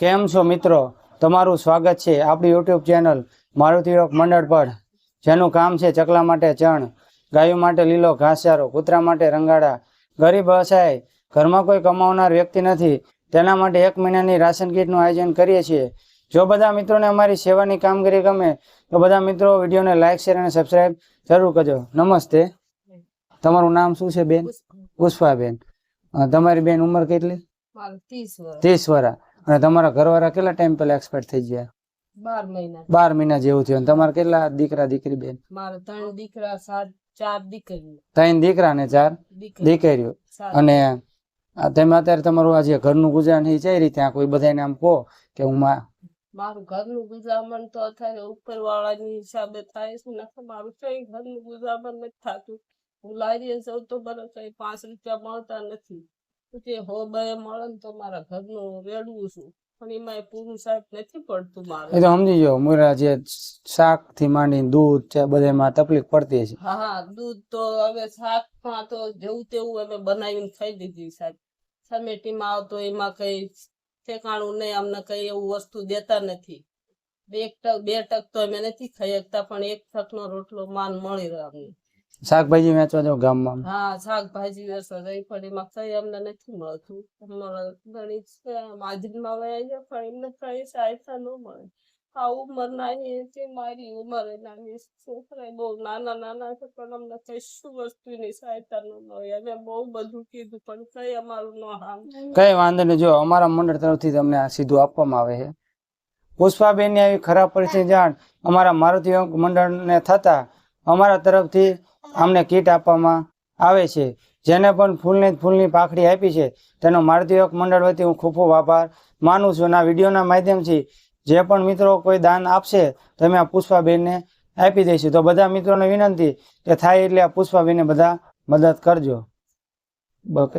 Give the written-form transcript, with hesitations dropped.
કેમ છો મિત્રો? તમારું સ્વાગત છે આપણી યુટ્યુબ ચેનલ મારુતિ યોગ મંડળ પર, જેનું કામ છે ચકલા માટે ચણ, ગાયો માટે લીલો ઘાસચારો, કૂતરા માટે રંગાડા, ગરીબ અસહાય, ઘરમાં કોઈ કમાવનાર વ્યક્તિ નથી તેના માટે 1 મહિનાની રાશન કીટનું આયોજન કરીએ છીએ। જો બધા મિત્રોને અમારી સેવાની કામગીરી ગમે તો બધા મિત્રો વિડીયોને લાઇક શેર અને સબસ્ક્રાઈબ જરૂર કરજો। નમસ્તે, તમારું નામ શું છે બેન? પુષ્પાબેન। તમારી બેન ઉંમર કેટલી? 30 વર્ષ। અને તમારા ઘરવાળા કેટલા ટાઈમ પહેલા એક્સપાયર થઈ ગયા? 12 મહિના જેવું થયું। અને તમારે કેટલા દીકરા દીકરી બેન? 3 દીકરા 4 દીકરીઓ। 3 દીકરા ને 4 દીકરીઓ। અને તમે અત્યારે તમારું આજે ઘરનું ગુજરાન એ કઈ રીતે? આ કોઈ બધાને આમ કહો કે હું મારું ઘરનું ગુજામણ તો અત્યારે ઉપરવાળાની હિસાબે થાય છે ને, મારું કઈ ઘરનું ગુજામણ નથી થતું। હું લારીએ જાઉં તો બરાબર 5 રૂપિયા મળતા નથી, જે હો બે મળે ને તો મારા ઘરનું રેડવું છું, પણ એમાં પૂરું સાહેબ નથી પડતું મારે। એ તો સમજી ગયો, મોરા જે શાક થી માંડી દૂધ છે બધામાં તકલીફ પડતી છે। હા, દૂધ તો હવે શાકમાં તો જેવું તેવું અમે બનાવીને ખાઈ લીધી સાહેબ। સમેટીમાં આવતો એમાં કઈ ઠેકાણું નહીં, અમને કઈ એવું વસ્તુ દેતા નથી। 2 ટક તો અમે નથી ખાઈ શકતા, પણ 1 ટકનો રોટલો માન મળી રહે અમને। શાકભાજી વેચવા જાવ ગામમાં? હા, શાકભાજી વેચવા જાય, પણ એમાં કઈ અમને નથી મળતું। ઘણી માજરીમાં વયા જાય, પણ એમને કઈ સહાયતા ન મળે। આ ઉંમર નાની હતી, મારી ઉંમર નાની, છોકરા બહુ નાના નાના છે, પણ અમને કશું વસ્તુની સહાયતા ન મળે। અમે બહુ બધું કીધું, પણ કઈ અમારું ન હામ। કઈ વાંધો નહીં, જો અમારા મંડળ તરફથી તમને આ સીધું આપવામાં આવે છે। પુષ્પાબેન ની આવી ખરાબ પરિસ્થિતિ જાણ અમારા મારુતિ યોગ મંડળને થતા અમારા તરફથી અમને કીટ આપવામાં આવે છે। જેને પણ ફૂલની પાખડી આપી છે તેનો મારુતિ યોગ મંડળ વતી હું ખૂબ ખૂબ આભાર માનું છું। અને આ વિડીયોના માધ્યમથી જે પણ મિત્રો કોઈ દાન આપશે તો અમે આ પુષ્પાબેનને આપી દઈશું। તો બધા મિત્રોને વિનંતી કે થાય એટલે આ પુષ્પાબેનને બધા મદદ કરજો। ઓકે।